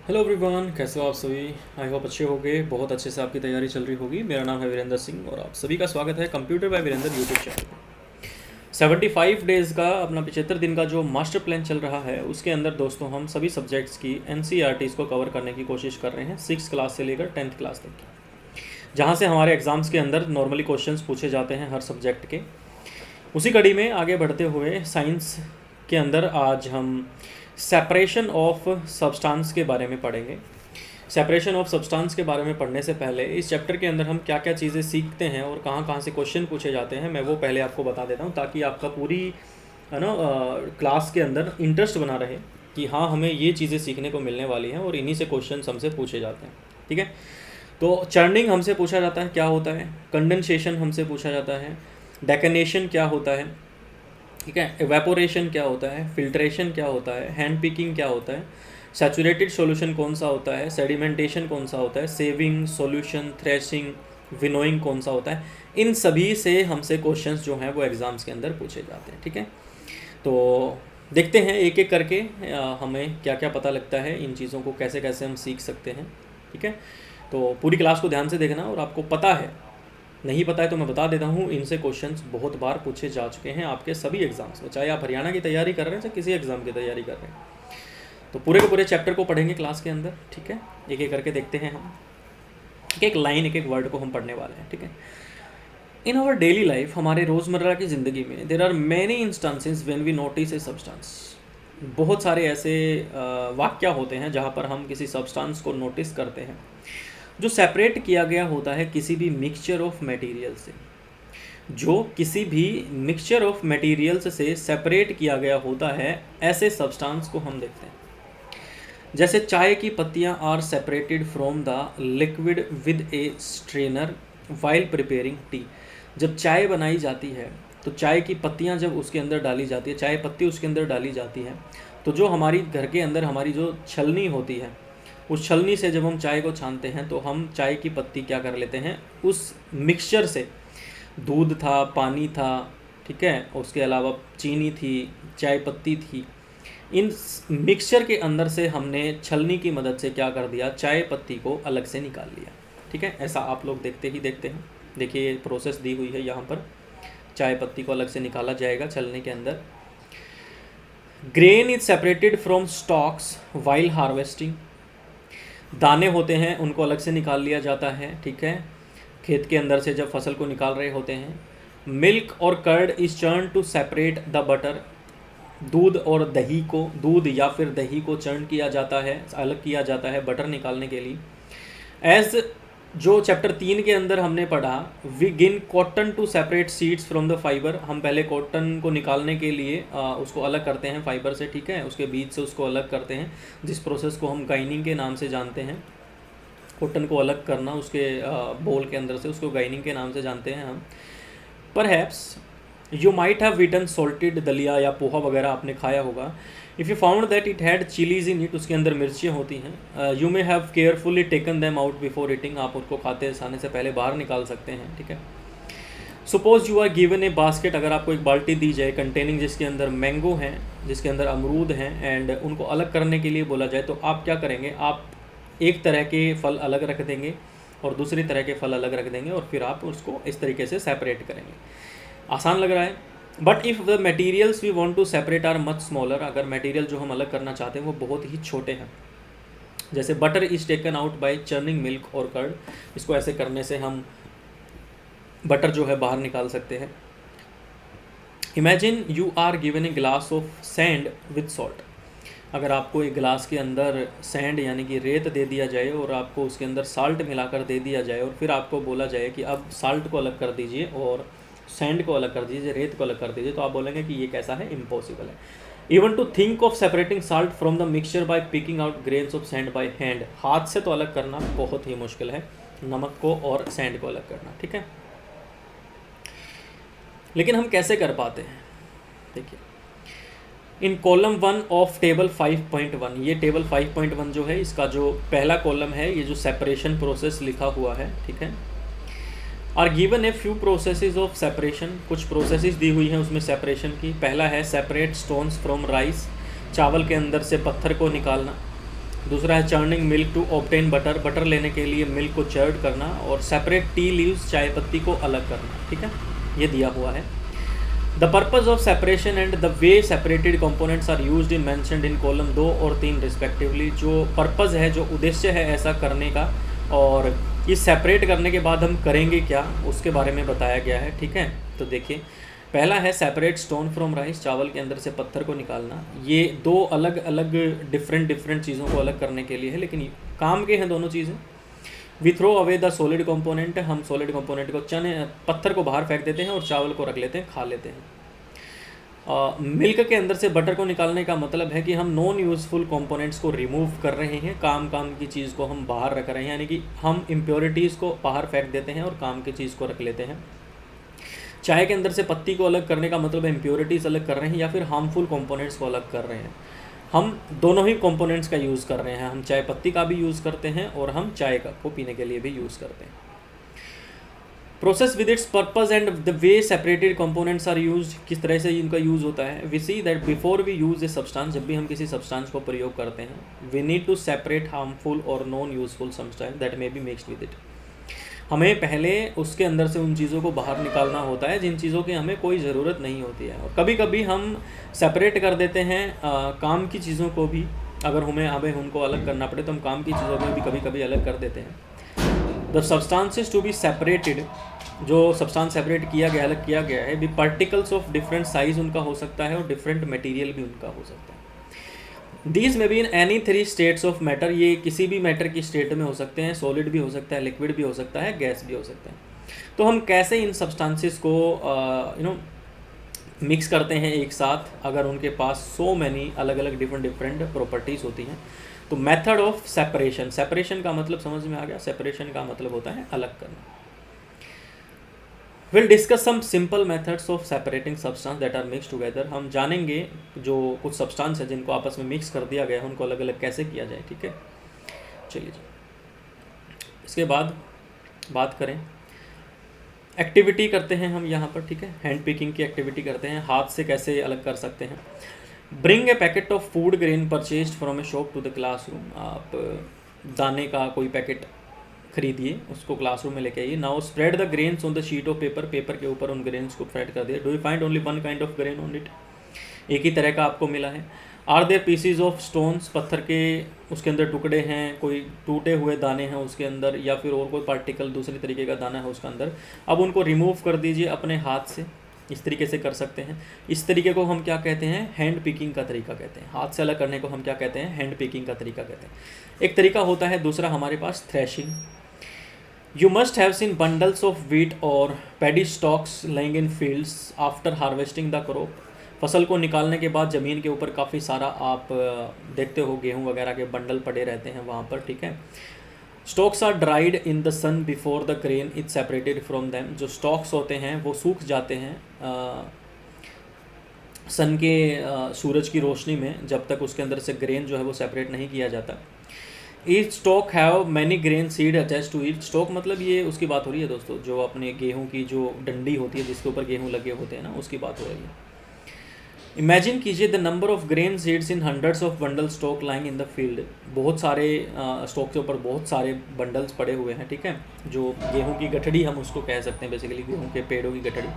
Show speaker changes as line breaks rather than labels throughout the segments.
Hello everyone, कैसे हो आप सभी। आई होप अच्छे होंगे, बहुत अच्छे से आपकी तैयारी चल रही होगी। मेरा नाम है वीरेंद्र सिंह और आप सभी का स्वागत है computer by Virendra YouTube channel पे। 75 डेज़ का अपना 75 दिन का जो मास्टर प्लान चल रहा है उसके अंदर दोस्तों हम सभी सब्जेक्ट्स की एनसीईआरटीज़ को कवर करने की कोशिश कर रहे हैं, 6 क्लास से लेकर 10th क्लास तक की, जहाँ से हमारे एग्ज़ाम्स के अंदर नॉर्मली क्वेश्चंस पूछे जाते हैं हर सब्जेक्ट के। उसी कड़ी में आगे बढ़ते हुए साइंस के अंदर आज हम सेपरेशन ऑफ सब्सटेंस के बारे में पढ़ेंगे। सेपरेशन ऑफ सब्सटेंस के बारे में पढ़ने से पहले इस चैप्टर के अंदर हम क्या क्या चीज़ें सीखते हैं और कहाँ कहाँ से क्वेश्चन पूछे जाते हैं, मैं वो पहले आपको बता देता हूँ ताकि आपका पूरी है ना क्लास के अंदर इंटरेस्ट बना रहे कि हाँ हमें ये चीज़ें सीखने को मिलने वाली हैं और इन्हीं से क्वेश्चन हमसे पूछे जाते हैं। ठीक है, तो चर्निंग हमसे पूछा जाता है क्या होता है, कंडेंसेशन हमसे पूछा जाता है, डेकनेशन क्या होता है, ठीक है, एवेपोरेशन क्या होता है, फिल्ट्रेशन क्या होता है, हैंड पिकिंग क्या होता है, सैचुरेटेड सॉल्यूशन कौन सा होता है, सेडिमेंटेशन कौन सा होता है, सेविंग, सॉल्यूशन, थ्रेशिंग, विनोइंग कौन सा होता है। इन सभी से हमसे क्वेश्चंस जो हैं वो एग्ज़ाम्स के अंदर पूछे जाते हैं। ठीक है, तो देखते हैं एक एक करके हमें क्या क्या पता लगता है, इन चीज़ों को कैसे कैसे हम सीख सकते हैं। ठीक है, तो पूरी क्लास को ध्यान से देखना और आपको पता है, नहीं पता है तो मैं बता देता हूँ, इनसे क्वेश्चंस बहुत बार पूछे जा चुके हैं आपके सभी एग्जाम्स में, चाहे आप हरियाणा की तैयारी कर रहे हैं चाहे किसी एग्ज़ाम की तैयारी कर रहे हैं। तो पूरे के पूरे चैप्टर को पढ़ेंगे क्लास के अंदर। ठीक है, एक एक करके देखते हैं हम, एक एक लाइन एक एक वर्ड को हम पढ़ने वाले हैं। ठीक है, इन आवर डेली लाइफ, हमारे रोज़मर्रा की ज़िंदगी में there are many instances when we notice a substance. बहुत सारे ऐसे वाक्य होते हैं जहाँ पर हम किसी सब्सटेंस को नोटिस करते हैं जो सेपरेट किया गया होता है किसी भी मिक्सचर ऑफ मटेरियल से, जो किसी भी मिक्सचर ऑफ मटेरियल्स से सेपरेट किया गया होता है, ऐसे सब्सटेंस को हम देखते हैं। जैसे चाय की पत्तियां are separated from the liquid with a strainer while preparing tea. जब चाय बनाई जाती है तो चाय की पत्तियां जब उसके अंदर डाली जाती है, चाय पत्ती उसके अंदर डाली जाती है, तो जो हमारी घर के अंदर हमारी जो छलनी होती है, उस छलनी से जब हम चाय को छानते हैं तो हम चाय की पत्ती क्या कर लेते हैं, उस मिक्सचर से, दूध था, पानी था, ठीक है, उसके अलावा चीनी थी, चाय पत्ती थी, इन मिक्सचर के अंदर से हमने छलनी की मदद से क्या कर दिया, चाय पत्ती को अलग से निकाल लिया। ठीक है, ऐसा आप लोग देखते ही देखते हैं। देखिए प्रोसेस दी हुई है यहाँ पर, चाय पत्ती को अलग से निकाला जाएगा छलनी के अंदर। Grain is separated from stocks while harvesting. दाने होते हैं उनको अलग से निकाल लिया जाता है। ठीक है, खेत के अंदर से जब फसल को निकाल रहे होते हैं। मिल्क और curd is churn to separate the butter. दूध और दही को, दूध या फिर दही को चर्न किया जाता है, अलग किया जाता है बटर निकालने के लिए। एज जो चैप्टर 3 के अंदर हमने पढ़ा, we gin cotton to separate seeds from the fibre. हम पहले कॉटन को निकालने के लिए उसको अलग करते हैं फाइबर से, ठीक है, उसके बीज से उसको अलग करते हैं, जिस प्रोसेस को हम गाइनिंग के नाम से जानते हैं। कॉटन को अलग करना उसके बोल के अंदर से, उसको गाइनिंग के नाम से जानते हैं हम। Perhaps you might have eaten salted daliya या पोहा वगैरह आपने खाया होगा। If you found that it had chillies in it, उसके अंदर मिर्चियाँ होती हैं। You may have carefully taken them out before eating, आप उसको खाने से पहले बाहर निकाल सकते हैं। ठीक है, suppose you are given a basket, अगर आपको एक बाल्टी दी जाए कंटेनिंग जिसके अंदर मैंगो हैं, जिसके अंदर अमरूद हैं, एंड उनको अलग करने के लिए बोला जाए तो आप क्या करेंगे, आप एक तरह के फल अलग रख देंगे और दूसरी तरह के फल अलग रख देंगे और फिर आप उसको इस तरीके से सेपरेट करेंगे। आसान लग रहा है, but if the materials we want to separate are much smaller, अगर मटीरियल जो हम अलग करना चाहते हैं वो बहुत ही छोटे हैं, जैसे butter is taken out by churning milk और कर्ड, इसको ऐसे करने से हम बटर जो है बाहर निकाल सकते हैं। Imagine you are given a glass of sand with salt. अगर आपको एक गिलास के अंदर सैंड यानी कि रेत दे दिया जाए और आपको उसके अंदर साल्ट मिलाकर दे दिया जाए और फिर आपको बोला जाए कि अब साल्ट को अलग कर दीजिए और सैंड को अलग कर दीजिए, रेत को अलग कर दीजिए, तो आप बोलेंगे कि ये कैसा है, इम्पॉसिबल है। Even to think of separating salt from the mixture by picking out grains of sand by hand, हाथ से तो अलग करना बहुत ही मुश्किल है नमक को और सैंड को अलग करना। ठीक है, लेकिन हम कैसे कर पाते हैं, देखिए इन कॉलम 1 ऑफ टेबल 5.1, ये टेबल 5.1 जो है इसका जो पहला कॉलम है, ये जो सेपरेशन प्रोसेस लिखा हुआ है, ठीक है, are given a few processes of separation, कुछ प्रोसेसेस दी हुई हैं उसमें सेपरेशन की। पहला है सेपरेट स्टोन्स फ्रॉम राइस, चावल के अंदर से पत्थर को निकालना। दूसरा है churning milk to obtain butter, butter लेने के लिए मिल्क को चर्ड करना, और सेपरेट टी लीव्स, चाय पत्ती को अलग करना, ठीक है, ये दिया हुआ है। The purpose of separation and the way separated components are used in mentioned in column 2 और 3 रिस्पेक्टिवली। जो पर्पज़ है, जो उद्देश्य है ऐसा करने का, और इस सेपरेट करने के बाद हम करेंगे क्या, उसके बारे में बताया गया है, ठीक है। तो देखिए, पहला है सेपरेट स्टोन फ्रॉम राइस, चावल के अंदर से पत्थर को निकालना। ये दो अलग अलग डिफरेंट चीज़ों को अलग करने के लिए है, लेकिन काम के हैं दोनों चीज़ें। We throw away the solid component, हम सॉलिड कंपोनेंट को, चने पत्थर को बाहर फेंक देते हैं और चावल को रख लेते हैं, खा लेते हैं। मिल्क के अंदर से बटर को निकालने का मतलब है कि हम नॉन यूज़फुल कंपोनेंट्स को रिमूव कर रहे हैं, काम की चीज़ को हम बाहर रख रहे हैं, यानी कि हम इम्प्योरिटीज़ को बाहर फेंक देते हैं और काम की चीज़ को रख लेते हैं। चाय के अंदर से पत्ती को अलग करने का मतलब है इम्प्योरिटीज़ अलग कर रहे हैं या फिर हार्मफुल कंपोनेंट्स को अलग कर रहे हैं। हम दोनों ही कंपोनेंट्स का यूज़ कर रहे हैं, हम चाय पत्ती का भी यूज़ करते हैं और हम चाय को पीने के लिए भी यूज़ करते हैं। Process with its purpose and the way separated components are used, किस तरह से इनका यूज़ होता है। We see that before we use a substance, जब भी हम किसी सब्सटेंस को प्रयोग करते हैं, we need to separate harmful और non useful substance that may be mixed with it. हमें पहले उसके अंदर से उन चीज़ों को बाहर निकालना होता है जिन चीज़ों की हमें कोई ज़रूरत नहीं होती है, और कभी कभी हम सेपरेट कर देते हैं काम की चीज़ों को भी, अगर हमें उनको अलग करना पड़े तो हम काम की चीज़ों को भी कभी कभी अलग कर देते हैं। The substances to be separated, जो सब्सटेंस सेपरेट किया गया, अलग किया गया है, भी पार्टिकल्स ऑफ डिफरेंट साइज उनका हो सकता है और डिफरेंट मटेरियल भी उनका हो सकता है। दीज में be in any 3 states of matter, ये किसी भी मैटर की स्टेट में हो सकते हैं, सॉलिड भी हो सकता है, लिक्विड भी हो सकता है, गैस भी हो सकता है। तो हम कैसे इन सब्सटेंसेस को मिक्स करते हैं एक साथ, अगर उनके पास सो मैनी अलग अलग डिफरेंट प्रॉपर्टीज़ होती हैं। तो मेथड ऑफ सेपरेशन, सेपरेशन का मतलब समझ में आ गया, सेपरेशन का मतलब होता है अलग करना। Will discuss some simple methods of separating substance that are mix together, हम जानेंगे जो कुछ सब्सटेंस है जिनको आपस में मिक्स कर दिया गया है उनको अलग अलग कैसे किया जाए, ठीक है। चलिए जी, इसके बाद बात करें, एक्टिविटी करते हैं हम यहाँ पर, ठीक है। हैंड पिकिंग की एक्टिविटी करते हैं, हाथ से कैसे अलग कर सकते हैं। Bring a packet of food grain purchase from a shop to the classroom, आप दाने का कोई पैकेट खरीदिए, उसको क्लासरूम में लेके आइए। Now spread the grains on the sheet of paper, paper के ऊपर उन ग्रेन्स को स्प्रेड कर दिया। Do you find only one kind of grain on it, एक ही तरह का आपको मिला है। Are there pieces of stones, पत्थर के उसके अंदर टुकड़े हैं, कोई टूटे हुए दाने हैं उसके अंदर, या फिर और कोई पार्टिकल दूसरी तरीके का दाना है उसके अंदर, अब उनको रिमूव कर दीजिए अपने हाथ से। इस तरीके से कर सकते हैं। इस तरीके को हम क्या कहते हैं, हैंड पिकिंग का तरीका कहते हैं। हाथ से अलग करने को हम क्या कहते हैं, हैंड पिकिंग का तरीका कहते हैं। एक तरीका होता है, दूसरा हमारे पास threshing. You must have seen bundles of wheat or paddy stalks lying in fields after harvesting the crop. फसल को निकालने के बाद ज़मीन के ऊपर काफ़ी सारा आप देखते हो गेहूँ वगैरह के बंडल पड़े रहते हैं वहाँ पर, ठीक है। Stalks are dried in the sun before the grain is separated from them, जो स्टॉक्स होते हैं वो सूख जाते हैं सन के सूरज की रोशनी में, जब तक उसके अंदर से ग्रेन जो है वो सेपरेट नहीं किया जाता। Each stalk have many grain seed attach to each stalk, मतलब ये उसकी बात हो रही है दोस्तों, जो अपने गेहूं की जो डंडी होती है जिसके ऊपर गेहूं लगे होते हैं ना, उसकी बात हो रही है। इमेजिन कीजिए the number of grain seeds in hundreds of bundle stock lying in the field, बहुत सारे स्टॉक के ऊपर बहुत सारे बंडल्स पड़े हुए हैं, ठीक है। जो गेहूँ की गठड़ी हम उसको कह सकते हैं, बेसिकली गेहूँ के पेड़ों की गठड़ी।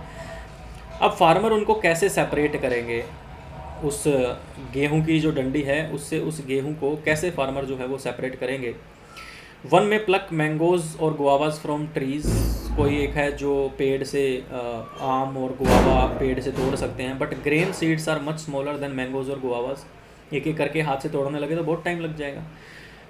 अब फार्मर उनको कैसे सेपरेट करेंगे, उस गेहूं की जो डंडी है उससे उस गेहूं को कैसे फार्मर जो है वो सेपरेट करेंगे। वन में प्लक मैंगोज और गुआवाज फ्रॉम ट्रीज़, कोई एक है जो पेड़ से आम और गुआवा पेड़ से तोड़ सकते हैं, but grain seeds are much smaller than mangoes और गुआवाज। एक एक करके हाथ से तोड़ने लगे तो बहुत टाइम लग जाएगा।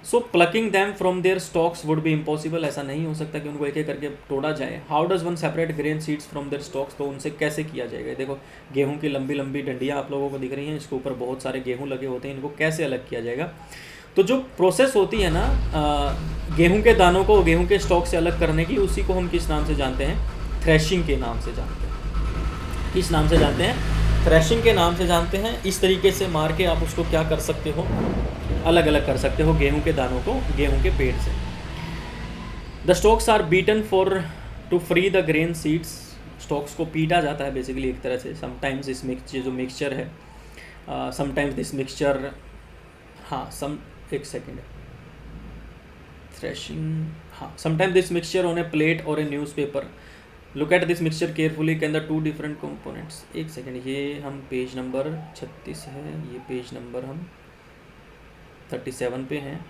So plucking them from their stocks would be impossible, ऐसा नहीं हो सकता कि उनको एक एक करके तोड़ा जाए। How does one separate grain seeds from their stalks, तो उनसे कैसे किया जाएगा। देखो गेहूं की लंबी लंबी डंडियाँ आप लोगों को दिख रही हैं, इसके ऊपर बहुत सारे गेहूं लगे होते हैं, इनको कैसे अलग किया जाएगा। तो जो प्रोसेस होती है ना गेहूं के दानों को गेहूं के स्टॉक से अलग करने की, उसी को हम किस नाम से जानते हैं, थ्रेशिंग के नाम से जानते हैं। किस नाम से जानते हैं, थ्रेशिंग के नाम से जानते हैं। इस तरीके से मार के आप उसको क्या कर सकते हो, अलग अलग कर सकते हो गेहूं के दानों को गेहूं के पेड़ से। The stalks are beaten for to free the grain seeds, stalks को पीटा जाता है बेसिकली एक तरह से। समटाइम्स इस जो मिक्सचर है, समटाइम्स दिस मिक्सचर, हाँ एक सेकेंड, थ्रेशिंग, हाँ, sometime this mixture on a plate और a newspaper, look at this mixture carefully, can the two different components. एक सेकेंड, ये हम पेज नंबर 36 है, ये पेज नंबर हम 37 पे हैं।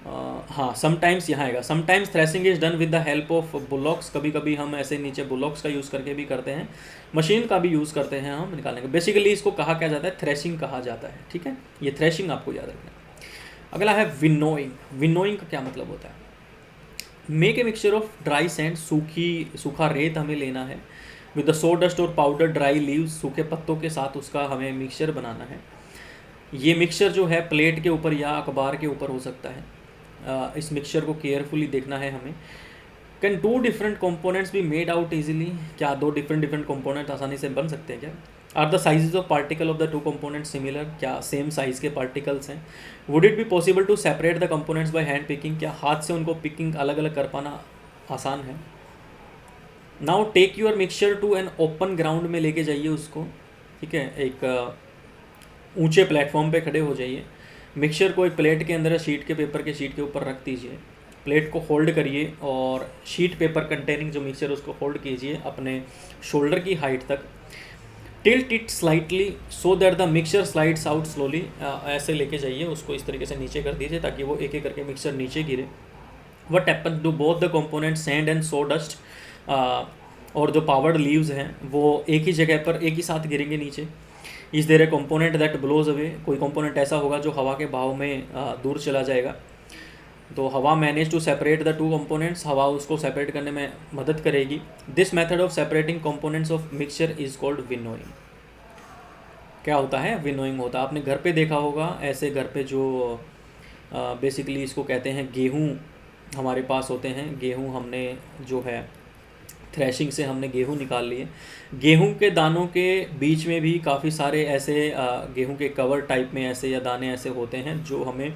हाँ, समटाइम्स यहाँ आएगा, sometimes threshing is done with the help of bullocks, कभी कभी हम ऐसे नीचे बुलॉक्स का यूज़ करके भी करते हैं, मशीन का भी यूज़ करते हैं हम निकालने का। बेसिकली इसको कहा क्या जाता है, थ्रेशिंग कहा जाता है, ठीक है, ये थ्रेशिंग आपको याद रखना है। अगला है विनोइंग। विनोइंग का क्या मतलब होता है, make a mixture of dry sand, सूखा रेत हमें लेना है, विद द सो डस्ट और पाउडर ड्राई लीव्स, सूखे पत्तों के साथ उसका हमें मिक्सचर बनाना है। ये मिक्सचर जो है प्लेट के ऊपर या अखबार के ऊपर हो सकता है। इस मिक्सचर को केयरफुली देखना है हमें। Can two different components be made out easily, क्या दो डिफरेंट कंपोनेंट आसानी से बन सकते हैं क्या। Are the sizes of particle of the two components similar, क्या सेम साइज के पार्टिकल्स हैं। Would it be possible to separate the components by hand picking, क्या हाथ से उनको पिकिंग अलग अलग कर पाना आसान है। Now take your mixture to an open ground में लेके जाइए उसको, ठीक है, एक ऊंचे प्लेटफॉर्म पे खड़े हो जाइए। मिक्सचर को एक प्लेट के अंदर शीट के पेपर के शीट के ऊपर रख दीजिए, प्लेट को होल्ड करिए और शीट पेपर कंटेनिंग जो मिक्सचर उसको होल्ड कीजिए अपने शोल्डर की हाइट तक। Tilt it slightly so that the mixture slides out slowly, ऐसे लेके जाइए उसको, इस तरीके से नीचे कर दीजिए ताकि वो एक एक करके मिक्सचर नीचे गिरे। What happen to both the component sand and so dust, और जो पावर्ड लीव्स हैं वो एक ही जगह पर एक ही साथ गिरेंगे नीचे। Is there a component that blows away, कोई कंपोनेंट ऐसा होगा जो हवा के बहाव में दूर चला जाएगा। तो हवा manage to separate the two components, हवा उसको सेपरेट करने में मदद करेगी। This method of separating components of mixture is called winnowing. क्या होता है, विनोइंग होता है। आपने घर पे देखा होगा ऐसे, घर पे जो बेसिकली इसको कहते हैं गेहूँ हमारे पास होते हैं। गेहूँ हमने जो है थ्रेशिंग से हमने गेहूँ निकाल लिए, गेहूँ के दानों के बीच में भी काफ़ी सारे ऐसे गेहूँ के कवर टाइप में ऐसे या दाने ऐसे होते हैं जो हमें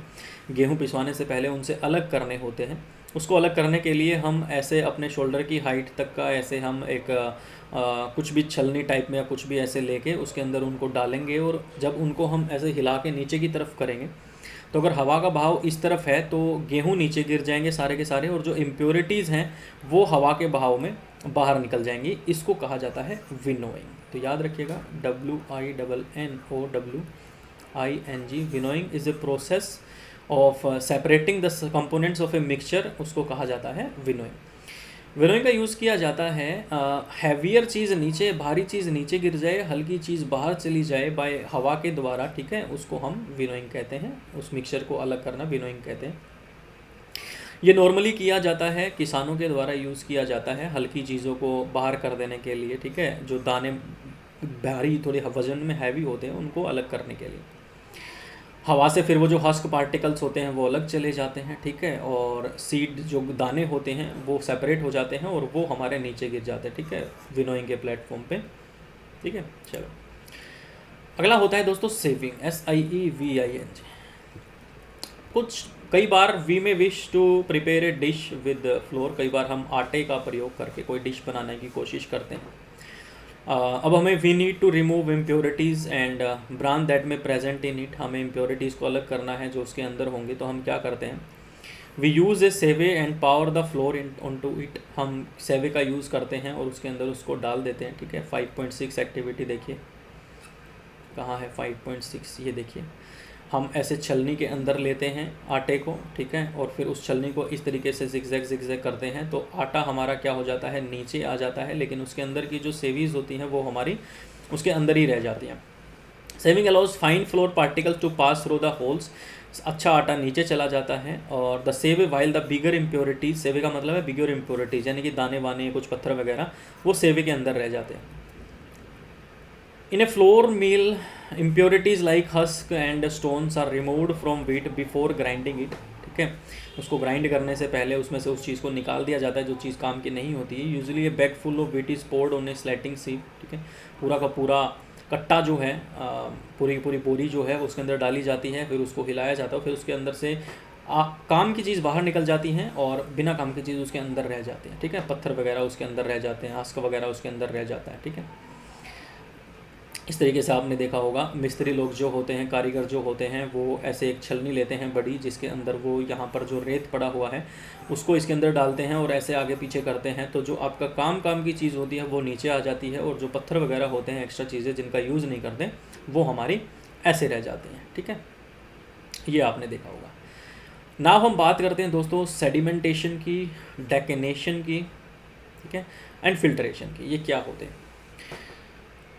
गेहूँ पिसवाने से पहले उनसे अलग करने होते हैं। उसको अलग करने के लिए हम ऐसे अपने शोल्डर की हाइट तक का ऐसे हम एक कुछ भी छलनी टाइप में या कुछ भी ऐसे लेके उसके अंदर उनको डालेंगे, और जब उनको हम ऐसे हिला के नीचे की तरफ करेंगे तो अगर हवा का बहाव इस तरफ है तो गेहूँ नीचे गिर जाएंगे सारे के सारे, और जो इम्प्योरिटीज़ हैं वो हवा के बहाव में बाहर निकल जाएंगी। इसको कहा जाता है विनोइंग। तो याद रखिएगा, WINNOWING, winnowing is a process of separating the components of a mixture, उसको कहा जाता है विनोइंग। विनोइंग का यूज़ किया जाता है हैवियर चीज़ नीचे, भारी चीज़ नीचे गिर जाए, हल्की चीज़ बाहर चली जाए बाय हवा के द्वारा, ठीक है, उसको हम विनोइंग कहते हैं। उस मिक्सचर को अलग करना विनोइंग कहते हैं। ये नॉर्मली किया जाता है, किसानों के द्वारा यूज़ किया जाता है हल्की चीज़ों को बाहर कर देने के लिए, ठीक है, जो दाने भारी थोड़े वजन में हैवी होते हैं उनको अलग करने के लिए। हवा से फिर वो जो हस्क पार्टिकल्स होते हैं वो अलग चले जाते हैं, ठीक है, और सीड जो दाने होते हैं वो सेपरेट हो जाते हैं और वो हमारे नीचे गिर जाते हैं, ठीक है, विनोइंग के प्लेटफॉर्म पे, ठीक है। चलो अगला होता है दोस्तों सेविंग, SIEVING। कई बार we may wish to prepare a dish with flour, कई बार हम आटे का प्रयोग करके कोई डिश बनाने की कोशिश करते हैं। अब हमें we need to remove impurities and bran that may present in it, हमें इम्प्योरिटीज़ को अलग करना है जो उसके अंदर होंगे। तो हम क्या करते हैं, we use a sieve and pour the flour in on to it, हम सेवे का यूज़ करते हैं और उसके अंदर उसको डाल देते हैं, ठीक है। 5.6 एक्टिविटी देखिए कहाँ है, 5.6 ये देखिए, हम ऐसे छलनी के अंदर लेते हैं आटे को, ठीक है, और फिर उस छलनी को इस तरीके से जिगजैग करते हैं तो आटा हमारा क्या हो जाता है, नीचे आ जाता है, लेकिन उसके अंदर की जो सेवीज होती हैं वो हमारी उसके अंदर ही रह जाती हैं। Sieving allows fine flour particles to pass through the holes, अच्छा आटा नीचे चला जाता है। और द सेवे वाइल द बिगर इम्प्योरिटीज, सेवे का मतलब है बिगर इम्प्योरिटीज यानी कि दाने वाने कुछ पत्थर वगैरह वो सेवे के अंदर रह जाते हैं। इन ए floor meal impurities like husk and stones are removed from wheat before grinding it, ठीक है, उसको ग्राइंड करने से पहले उसमें से उस चीज़ को निकाल दिया जाता है जो चीज़ काम की नहीं होती है। Usually A bag full of wheat is poured on a slatting sieve, ठीक है, पूरा का पूरा कट्टा जो है पूरी की पूरी बोरी जो है उसके अंदर डाली जाती है, फिर उसको हिलाया जाता है, फिर उसके अंदर से काम की चीज़ बाहर निकल जाती हैं और बिना काम की चीज़ उसके अंदर रह जाती है, ठीक है, पत्थर वगैरह उसके अंदर रह जाते हैं, हस्क वगैरह उसके अंदर रह जाता है, ठीक है। इस तरीके से आपने देखा होगा मिस्त्री लोग जो होते हैं, कारीगर जो होते हैं, वो ऐसे एक छलनी लेते हैं बड़ी, जिसके अंदर वो यहाँ पर जो रेत पड़ा हुआ है उसको इसके अंदर डालते हैं और ऐसे आगे पीछे करते हैं, तो जो आपका काम की चीज़ होती है वो नीचे आ जाती है, और जो पत्थर वगैरह होते हैं, एक्स्ट्रा चीज़ें जिनका यूज़ नहीं करते, वो हमारी ऐसे रह जाते हैं। ठीक है, ये आपने देखा होगा। नाउ हम बात करते हैं दोस्तों सेडिमेंटेशन की, डेकेनेशन की, ठीक है, एंड फिल्ट्रेशन की। ये क्या होते हैं?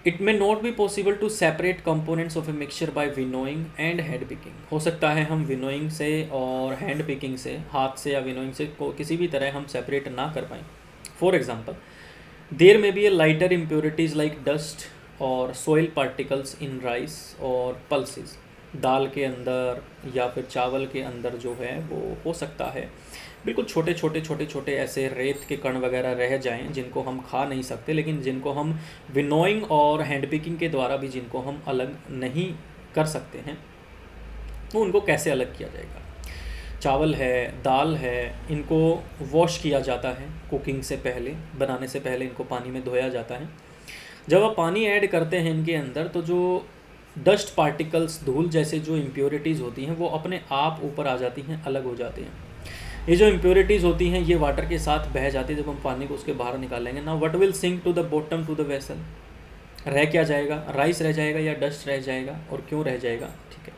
It may not be possible to separate components of a mixture by winnowing and hand picking. हो सकता है हम विनोइंग से और हैंड पिकिंग से, हाथ से या विनोइंग से को किसी भी तरह हम सेपरेट ना कर पाएँ। For example, there may be a lighter impurities like dust और सोइल पार्टिकल्स इन राइस और पल्सेस। दाल के अंदर या फिर चावल के अंदर जो है वो हो सकता है बिल्कुल छोटे छोटे ऐसे रेत के कण वगैरह रह जाएं, जिनको हम खा नहीं सकते, लेकिन जिनको हम विनोइंग और हैंड पिकिंग के द्वारा भी जिनको हम अलग नहीं कर सकते हैं, तो उनको कैसे अलग किया जाएगा? चावल है, दाल है, इनको वॉश किया जाता है कुकिंग से पहले, बनाने से पहले इनको पानी में धोया जाता है। जब आप पानी ऐड करते हैं इनके अंदर, तो जो डस्ट पार्टिकल्स, धूल जैसे जो इम्प्योरिटीज़ होती हैं, वो अपने आप ऊपर आ जाती हैं, अलग हो जाती हैं। ये जो इम्प्योरिटीज़ होती हैं ये वाटर के साथ बह जाती है। जब हम पानी को उसके बाहर निकालेंगे ना, what will sink to the bottom to the vessel? रह क्या जाएगा? राइस रह जाएगा या डस्ट रह जाएगा? और क्यों रह जाएगा? ठीक है,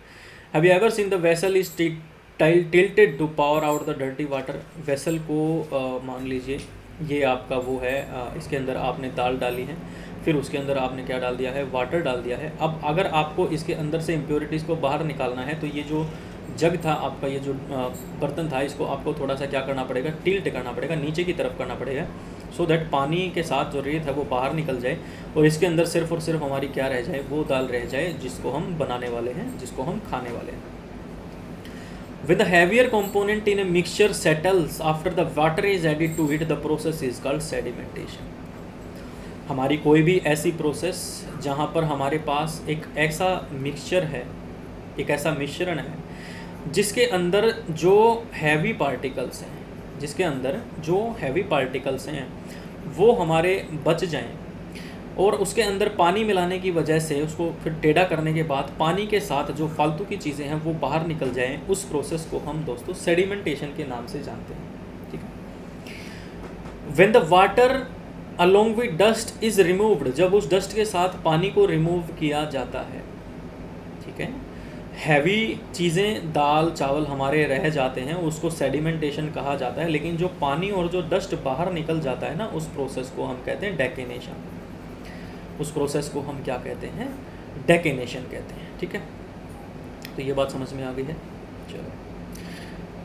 have you ever seen the vessel is tilted to pour out the dirty water? Vessel को मान लीजिए ये आपका वो है, इसके अंदर आपने दाल डाली है, फिर उसके अंदर आपने क्या डाल दिया है? वाटर डाल दिया है। अब अगर आपको इसके अंदर से इम्प्योरिटीज़ को बाहर निकालना है, तो ये जो जग था आपका, ये जो बर्तन था, इसको आपको थोड़ा सा क्या करना पड़ेगा? टिल्ट करना पड़ेगा, नीचे की तरफ करना पड़ेगा, सो दैट पानी के साथ जो रेत है वो बाहर निकल जाए और इसके अंदर सिर्फ और सिर्फ हमारी क्या रह जाए? वो दाल रह जाए जिसको हम बनाने वाले हैं, जिसको हम खाने वाले हैं। When the heavier component in a mixture settles after the water is added to it, the process is called sedimentation. हमारी कोई भी ऐसी प्रोसेस जहाँ पर हमारे पास एक ऐसा मिक्सचर है, एक ऐसा मिश्रण है जिसके अंदर जो हैवी पार्टिकल्स हैं, जिसके अंदर जो हैवी पार्टिकल्स हैं वो हमारे बच जाएं, और उसके अंदर पानी मिलाने की वजह से उसको फिर टेढ़ा करने के बाद पानी के साथ जो फालतू की चीज़ें हैं वो बाहर निकल जाएं, उस प्रोसेस को हम दोस्तों सेडिमेंटेशन के नाम से जानते हैं। ठीक है, when the water along with dust is removed, जब उस डस्ट के साथ पानी को रिमूव किया जाता है, ठीक है, हैवी चीज़ें, दाल चावल हमारे रह जाते हैं, उसको सेडिमेंटेशन कहा जाता है। लेकिन जो पानी और जो डस्ट बाहर निकल जाता है ना, उस प्रोसेस को हम कहते हैं डेकेनेशन। उस प्रोसेस को हम क्या कहते हैं? डेकेनेशन कहते हैं। ठीक है, तो ये बात समझ में आ गई है। चलो,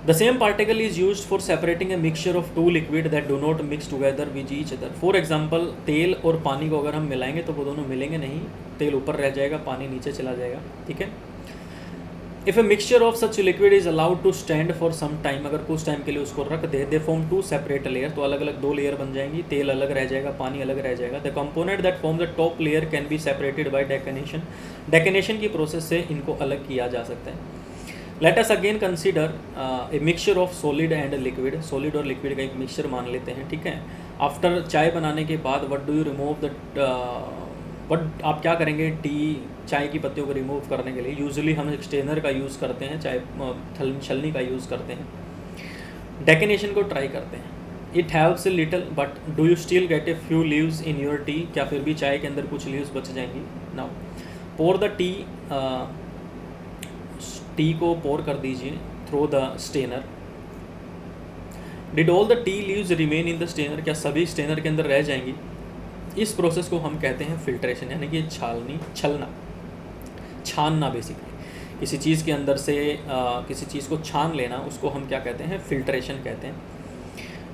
the same particle is used for separating a mixture of two liquid that do not mix together with each other. For example, तेल और पानी को अगर हम मिलाएंगे तो वो दोनों मिलेंगे नहीं, तेल ऊपर रह जाएगा, पानी नीचे चला जाएगा। ठीक है, if a mixture of such liquid is allowed to stand for some time, अगर कुछ टाइम के लिए उसको रख दे, they form two separate layer, तो अलग अलग दो लेयर बन जाएंगी, तेल अलग रह जाएगा, पानी अलग रह जाएगा। The component that form the top layer can be separated by decantation. Decantation की प्रोसेस से इनको अलग किया जा सकता है। Let us again consider a mixture of solid and liquid. Solid और लिक्विड का एक मिक्सचर मान लेते हैं। ठीक है, आफ्टर चाय बनाने के बाद what do you remove the but आप क्या करेंगे? चाय की पत्तियों को रिमूव करने के लिए यूजुअली हम एक स्ट्रेनर का यूज़ करते हैं, चाय छलनी का यूज़ करते हैं। डेकेनेशन को ट्राई करते हैं। It haves a little but do you still get a few leaves in your T? क्या फिर भी चाय के अंदर कुछ लीव्स बच जाएंगी? Now pour the tea, tea को पोर कर दीजिए through the strainer. Did all the tea leaves remain in the strainer? क्या सभी स्ट्रेनर के अंदर रह जाएंगी? इस प्रोसेस को हम कहते हैं फिल्ट्रेशन, यानी कि छानना बेसिकली। किसी चीज़ के अंदर से किसी चीज़ को छान लेना, उसको हम क्या कहते हैं? फिल्ट्रेशन कहते हैं।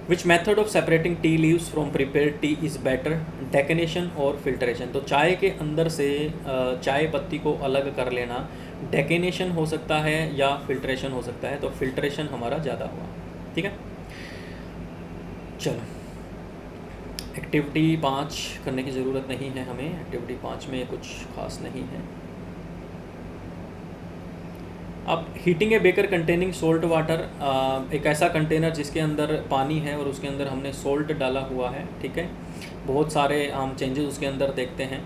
Which method of separating tea leaves from prepared tea is better, decantation और फिल्ट्रेशन? तो चाय के अंदर से चाय पत्ती को अलग कर लेना डेकेनेशन हो सकता है या फिल्ट्रेशन हो सकता है, तो फिल्ट्रेशन हमारा ज़्यादा हुआ। ठीक है, चलो एक्टिविटी 5 करने की ज़रूरत नहीं है हमें। एक्टिविटी 5 में कुछ खास नहीं है। अब heating a baker containing salt water, एक ऐसा कंटेनर जिसके अंदर पानी है और उसके अंदर हमने सोल्ट डाला हुआ है। ठीक है, बहुत सारे हम चेंजेस उसके अंदर देखते हैं।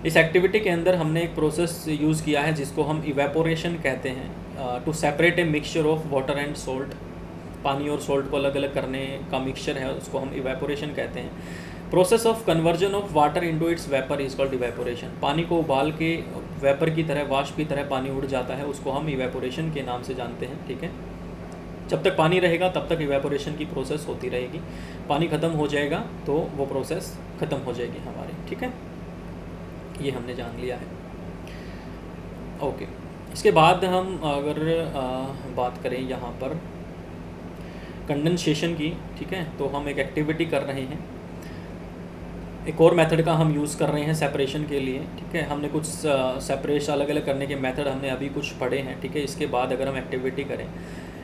इस एक्टिविटी के अंदर हमने एक प्रोसेस यूज़ किया है जिसको हम इवेपोरेशन कहते हैं, to separate a mixture of water and salt. पानी और सॉल्ट को अलग अलग करने का मिक्सचर है, उसको हम इवेपोरेशन कहते हैं। Process of conversion of water into its vapour is called evaporation. पानी को उबाल के वेपर की तरह, वाष्प की तरह पानी उड़ जाता है, उसको हम इवेपोरेशन के नाम से जानते हैं। ठीक है, जब तक पानी रहेगा तब तक इवेपोरेशन की प्रोसेस होती रहेगी। पानी ख़त्म हो जाएगा तो वो प्रोसेस ख़त्म हो जाएगी हमारी। ठीक है, ये हमने जान लिया है। ओके, इसके बाद हम अगर बात करें यहाँ पर कंडेंसेशन की, ठीक है, तो हम एक एक्टिविटी कर रहे हैं। एक और मेथड का हम यूज़ कर रहे हैं सेपरेशन के लिए। ठीक है, हमने कुछ सेपरेशन अलग अलग करने के मेथड हमने अभी कुछ पढ़े हैं। ठीक है, इसके बाद अगर हम एक्टिविटी करें,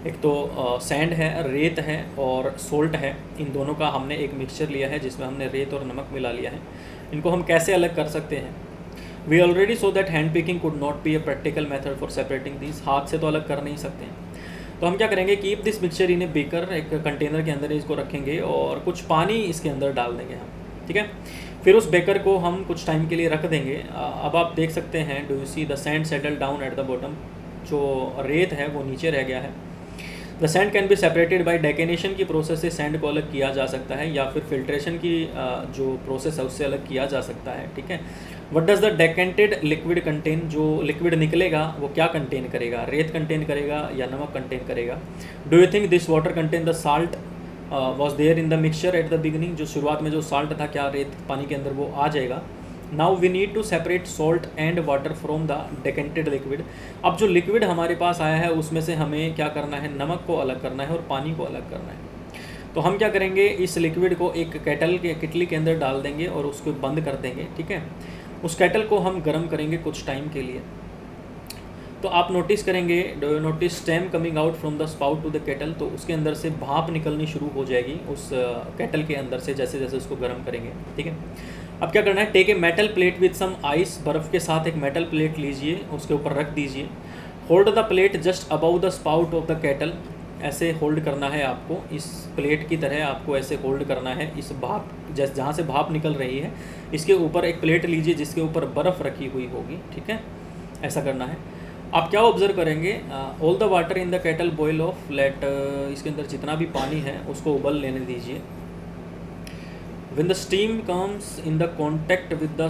एक तो सैंड है, रेत है और सोल्ट है, इन दोनों का हमने एक मिक्सचर लिया है जिसमें हमने रेत और नमक मिला लिया है। इनको हम कैसे अलग कर सकते हैं? We already saw that hand picking could not be a practical method for separating this. हाथ से तो अलग कर नहीं सकते हैं, तो हम क्या करेंगे, keep this mixture in A baker, एक कंटेनर के अंदर इसको रखेंगे और कुछ पानी इसके अंदर डाल देंगे हम। ठीक है, फिर उस बेकर को हम कुछ टाइम के लिए रख देंगे। अब आप देख सकते हैं, do you see the sand settle down at the bottom. जो रेत है वो नीचे रह गया है। The sand can be separated by decantation की प्रोसेस से सैंड को अलग किया जा सकता है, या फिर फिल्ट्रेशन की जो प्रोसेस है उससे अलग किया जा सकता है। ठीक है, what does the decanted liquid contain? जो लिक्विड निकलेगा वो क्या कंटेन करेगा? रेत कंटेन करेगा या नमक कंटेन करेगा? Do you think this water contain the salt was there in the mixture at the beginning? जो शुरुआत में जो साल्ट था, क्या रेत पानी के अंदर वो आ जाएगा? Now we need to separate salt and water from the decanted liquid. अब जो लिक्विड हमारे पास आया है उसमें से हमें क्या करना है, नमक को अलग करना है और पानी को अलग करना है। तो हम क्या करेंगे, इस लिक्विड को एक केटली के अंदर डाल देंगे और उसको बंद कर देंगे। ठीक है, उस केटल को हम गर्म करेंगे कुछ टाइम के लिए। तो आप नोटिस करेंगे, do you notice steam coming out from the spout to the kettle? तो उसके अंदर से भाप निकलनी शुरू हो जाएगी उस केटल के अंदर से, जैसे जैसे उसको गर्म करेंगे। ठीक है, अब क्या करना है, take a metal plate with some ice. बर्फ़ के साथ एक मेटल प्लेट लीजिए, उसके ऊपर रख दीजिए। Hold the plate just about the spout of the kettle. ऐसे होल्ड करना है आपको, इस प्लेट की तरह आपको ऐसे होल्ड करना है। इस भाप, जहाँ से भाप निकल रही है, इसके ऊपर एक प्लेट लीजिए जिसके ऊपर बर्फ़ रखी हुई होगी। ठीक है, ऐसा करना है। आप क्या ऑब्जर्व करेंगे, all the water in the kettle boil off, let इसके अंदर जितना भी पानी है उसको उबल लेने दीजिए। When the steam comes in the contact with the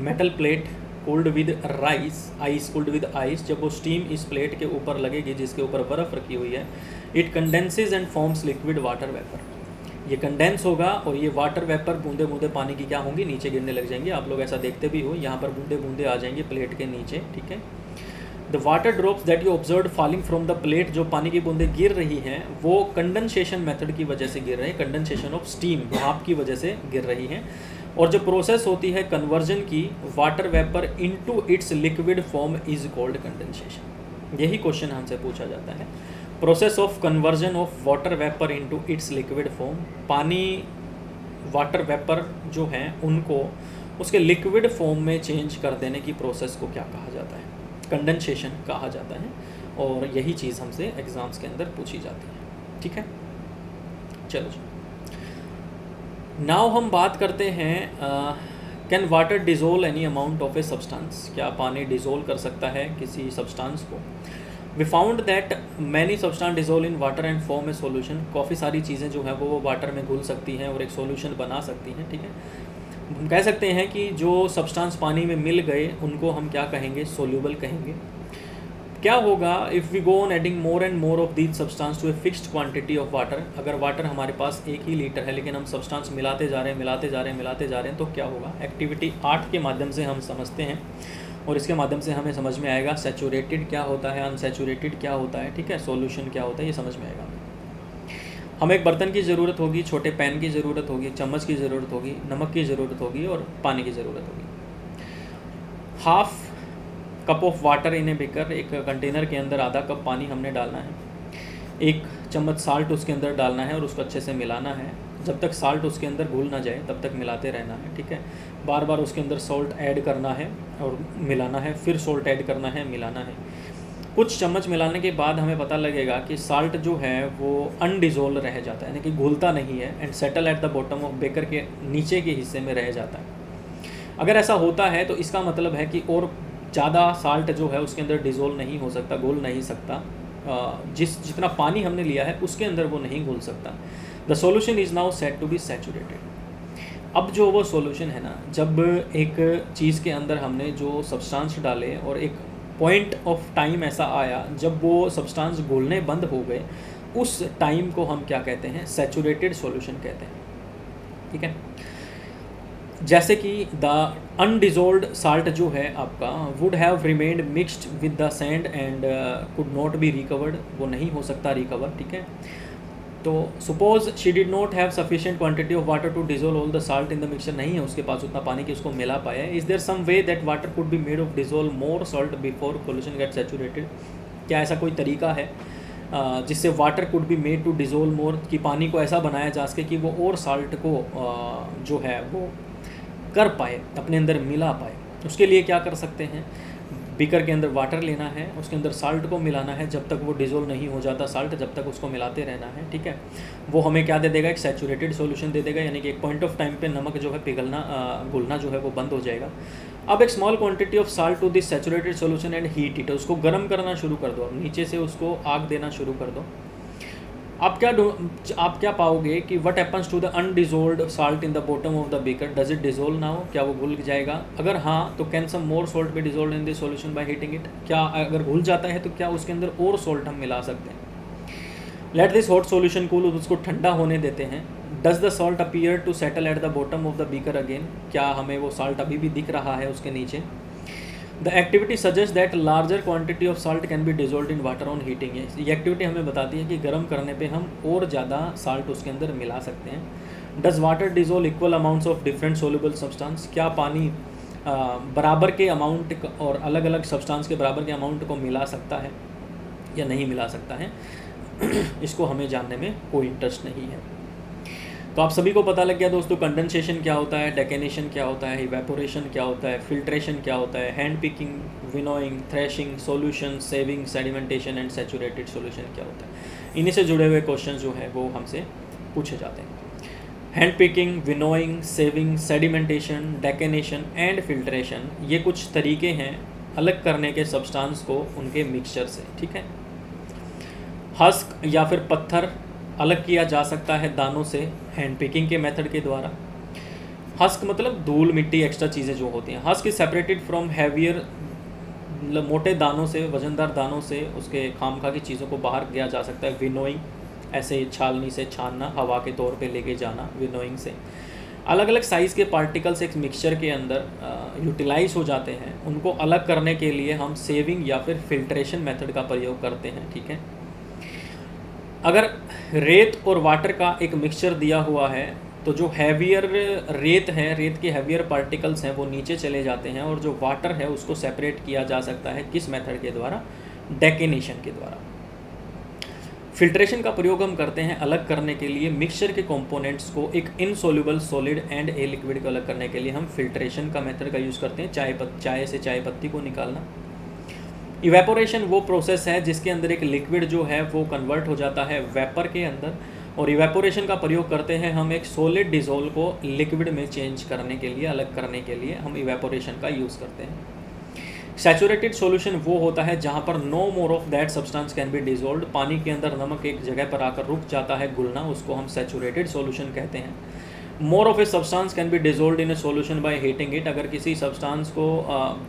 metal plate cooled with ice cooled with ice, जब वो स्टीम इस प्लेट के ऊपर लगेगी जिसके ऊपर बर्फ़ रखी हुई है, it condenses and forms liquid water vapour. ये कंडेंस होगा और ये वाटर वेपर बूंदे बूंदे पानी की क्या होंगी, नीचे गिरने लग जाएंगे। आप लोग ऐसा देखते भी हो, यहाँ पर बूंदे बूंदे आ जाएंगे प्लेट के नीचे। ठीक है, the water drops that you observe falling from the plate, जो पानी की बूंदें गिर रही हैं वो कंडेंसेशन मेथड की वजह से गिर रहे हैं। कंडेंसेशन ऑफ स्टीम, भाप की वजह से गिर रही हैं। और जो प्रोसेस होती है कन्वर्जन की, water vapour into its liquid form is called condensation. यही क्वेश्चन हमसे पूछा जाता है, process of conversion of water vapour into its liquid form. पानी, वाटर वेपर जो हैं उनको उसके लिक्विड फॉर्म में चेंज कर देने की प्रोसेस को क्या कहा जाता है? कंडेंसेशन कहा जाता है। और यही चीज़ हमसे एग्ज़ाम्स के अंदर पूछी जाती है। ठीक है, चलो जी, नाउ हम बात करते हैं, can water dissolve any amount of a substance? क्या पानी डिज़ोल्व कर सकता है किसी सब्सटेंस को? We found that many substances dissolve in water and form a solution. काफ़ी सारी चीज़ें जो है वो वाटर में घुल सकती हैं और एक सोल्यूशन बना सकती हैं। ठीक है, हम कह सकते हैं कि जो सब्सटेंस पानी में मिल गए उनको हम क्या कहेंगे, सोल्यूबल कहेंगे। क्या होगा if we go on adding more and more of these substances to a fixed quantity of water? अगर वाटर हमारे पास 1 ही लीटर है लेकिन हम सब्सटेंस मिलाते जा रहे हैं तो क्या होगा? एक्टिविटी 8 के माध्यम से हम समझते हैं और इसके माध्यम से हमें समझ में आएगा सैचुरेटेड क्या होता है, अनसैचुरेटेड क्या होता है। ठीक है, सॉल्यूशन क्या होता है, ये समझ में आएगा। हमें एक बर्तन की ज़रूरत होगी, छोटे पैन की ज़रूरत होगी, एक चम्मच की ज़रूरत होगी, नमक की ज़रूरत होगी और पानी की ज़रूरत होगी। Half cup of water in A baker, एक कंटेनर के अंदर आधा कप पानी हमने डालना है। 1 चम्मच साल्ट उसके अंदर डालना है और उसको अच्छे से मिलाना है। जब तक साल्ट उसके अंदर घुल ना जाए तब तक मिलाते रहना है। ठीक है, बार बार उसके अंदर सॉल्ट ऐड करना है और मिलाना है, फिर सॉल्ट ऐड करना है, मिलाना है। कुछ चम्मच मिलाने के बाद हमें पता लगेगा कि साल्ट जो है वो अनडिज़ोल्व रह जाता है, यानी कि घुलता नहीं है, and settle at the bottom of baker के नीचे के हिस्से में रह जाता है। अगर ऐसा होता है तो इसका मतलब है कि और ज़्यादा साल्ट जो है उसके अंदर डिज़ोल्व नहीं हो सकता, घुल नहीं सकता, जितना पानी हमने लिया है उसके अंदर वो नहीं घुल सकता। The solution is now set to be saturated. अब जो वो सॉल्यूशन है ना, जब एक चीज़ के अंदर हमने जो सब्सटेंस डाले और एक पॉइंट ऑफ टाइम ऐसा आया जब वो सब्सटेंस घुलने बंद हो गए, उस टाइम को हम क्या कहते हैं, सैचुरेटेड सॉल्यूशन कहते हैं। ठीक है, जैसे कि द अनडिजोल्व्ड साल्ट जो है आपका would have remained mixed with the sand and could not be recovered, वो नहीं हो सकता रिकवर। ठीक है, तो suppose she did not have sufficient quantity of water to dissolve all the salt in the mixture, नहीं है उसके पास उतना पानी कि उसको मिला पाया। Is there some way that water could be made of dissolve more salt before solution get saturated? क्या ऐसा कोई तरीका है जिससे water could be made to dissolve more, कि पानी को ऐसा बनाया जा सके कि वो और साल्ट को जो है वो कर पाए, अपने अंदर मिला पाए? उसके लिए क्या कर सकते हैं, बीकर के अंदर वाटर लेना है, उसके अंदर साल्ट को मिलाना है, जब तक वो डिज़ोल्व नहीं हो जाता साल्ट, जब तक उसको मिलाते रहना है। ठीक है, वो हमें क्या दे देगा, एक सैचुरेटेड सॉल्यूशन दे देगा, यानी कि एक पॉइंट ऑफ टाइम पे नमक जो है पिघलना घुलना जो है वो बंद हो जाएगा। अब एक small quantity of salt to this saturated solution and heat it, उसको गर्म करना शुरू कर दो, नीचे से उसको आग देना शुरू कर दो। आप क्या पाओगे कि what happens to the undissolved salt in the bottom of the beaker, does it dissolve now? क्या वो घुल जाएगा? अगर हाँ तो can some more salt be dissolve in this solution by heating it? क्या अगर घुल जाता है तो क्या उसके अंदर और सॉल्ट हम मिला सकते हैं? Let this hot solution cool, उसको ठंडा होने देते हैं। Does the salt appear to settle at the bottom of the beaker again? क्या हमें वो सॉल्ट अभी भी दिख रहा है उसके नीचे? The activity suggest that larger quantity of salt can be dissolve in water on heating. ये एक्टिविटी हमें बताती है कि गर्म करने पे हम और ज़्यादा साल्ट उसके अंदर मिला सकते हैं। Does water dissolve equal amounts of different soluble substance? क्या पानी बराबर के अमाउंट और अलग अलग सब्सटेंस के बराबर के अमाउंट को मिला सकता है या नहीं मिला सकता है? इसको हमें जानने में कोई इंटरेस्ट नहीं है। तो आप सभी को पता लग गया दोस्तों, कंडेंसेशन क्या होता है, डेकेनेशन क्या होता है, इवेपोरेशन क्या होता है, फिल्ट्रेशन क्या होता है, hand picking, winnowing, threshing, solution, saving, sedimentation and saturated solution क्या होता है। इन्हीं से जुड़े हुए क्वेश्चन जो है वो हमसे पूछे जाते हैं। Hand picking, winnowing, sieving, sedimentation, decantation and filtration, ये कुछ तरीके हैं अलग करने के सब्सटेंस को उनके मिक्सचर से। ठीक है, हस्क या फिर पत्थर अलग किया जा सकता है दानों से हैंड पिकिंग के मेथड के द्वारा। हस्क मतलब धूल मिट्टी एक्स्ट्रा चीज़ें जो होती हैं। Husk is separated from heavier, मोटे दानों से, वजनदार दानों से उसके खामखा की चीज़ों को बाहर किया जा सकता है। विनोइंग, ऐसे छालनी से छानना, हवा के तौर पे लेके जाना, विनोइंग से। अलग अलग साइज़ के पार्टिकल्स एक मिक्सचर के अंदर यूटिलाइज हो जाते हैं, उनको अलग करने के लिए हम सेविंग या फिर फिल्ट्रेशन मेथड का प्रयोग करते हैं। ठीक है, अगर रेत और वाटर का एक मिक्सचर दिया हुआ है तो जो हैवियर रेत है, रेत के हैवियर पार्टिकल्स हैं वो नीचे चले जाते हैं, और जो वाटर है उसको सेपरेट किया जा सकता है किस मेथड के द्वारा, डेकेनेशन के द्वारा। फिल्ट्रेशन का प्रयोग हम करते हैं अलग करने के लिए मिक्सचर के कंपोनेंट्स को, एक insoluble solid and a liquid को अलग करने के लिए हम फिल्ट्रेशन का मेथड का यूज़ करते हैं। चाय से चाय पत्ती को निकालना। इवेपोरेशन वो प्रोसेस है जिसके अंदर एक लिक्विड जो है वो कन्वर्ट हो जाता है वेपर के अंदर, और इवेपोरेशन का प्रयोग करते हैं हम एक सॉलिड डिज़ोल्व को लिक्विड में चेंज करने के लिए, अलग करने के लिए हम इवेपोरेशन का यूज़ करते हैं। सैचुरेटेड सॉल्यूशन वो होता है जहाँ पर no more of that substance can be dissolved, पानी के अंदर नमक एक जगह पर आकर रुक जाता है घुलना, उसको हम सैचुरेटेड सॉल्यूशन कहते हैं। More of a substance can B dissolve in a solution bye heating it, अगर किसी सब्सटेंस को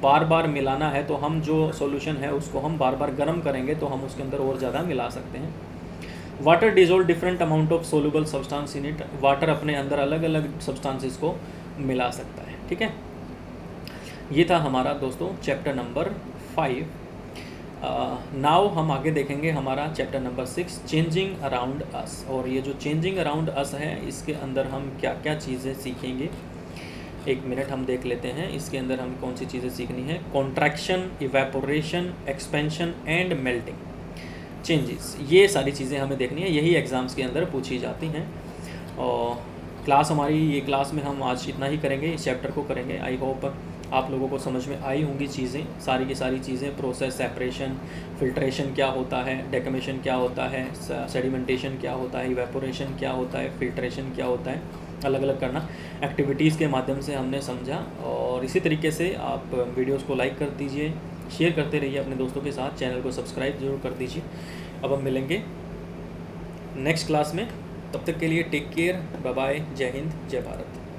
बार बार मिलाना है तो हम जो सॉल्यूशन है उसको हम बार बार गर्म करेंगे तो हम उसके अंदर और ज़्यादा मिला सकते हैं। Water dissolve different amount of soluble substance in it, water अपने अंदर अलग अलग सब्सटेंसेस को मिला सकता है। ठीक है, ये था हमारा दोस्तों चैप्टर नंबर 5। नाउ हम आगे देखेंगे हमारा chapter number 6, changing around us. और ये जो चेंजिंग अराउंड अस है इसके अंदर हम क्या क्या चीज़ें सीखेंगे, एक मिनट हम देख लेते हैं। इसके अंदर हम कौन सी चीज़ें सीखनी है, contraction, evaporation, expansion and melting, changes, ये सारी चीज़ें हमें देखनी है, यही एग्ज़ाम्स के अंदर पूछी जाती हैं। और क्लास हमारी ये क्लास में हम आज इतना ही करेंगे, इस चैप्टर को करेंगे। आई होप आप लोगों को समझ में आई होंगी चीज़ें, सारी की सारी चीज़ें, प्रोसेस, सेपरेशन, फिल्ट्रेशन क्या होता है, डेकमेशन क्या होता है, सेडिमेंटेशन क्या होता है, इवेपोरेशन क्या होता है, फिल्ट्रेशन क्या होता है, अलग अलग करना एक्टिविटीज़ के माध्यम से हमने समझा। और इसी तरीके से आप वीडियोस को लाइक कर दीजिए, शेयर करते रहिए अपने दोस्तों के साथ, चैनल को सब्सक्राइब जरूर कर दीजिए। अब हम मिलेंगे नेक्स्ट क्लास में, तब तक के लिए टेक केयर, बाय बाय, जय हिंद, जय भारत।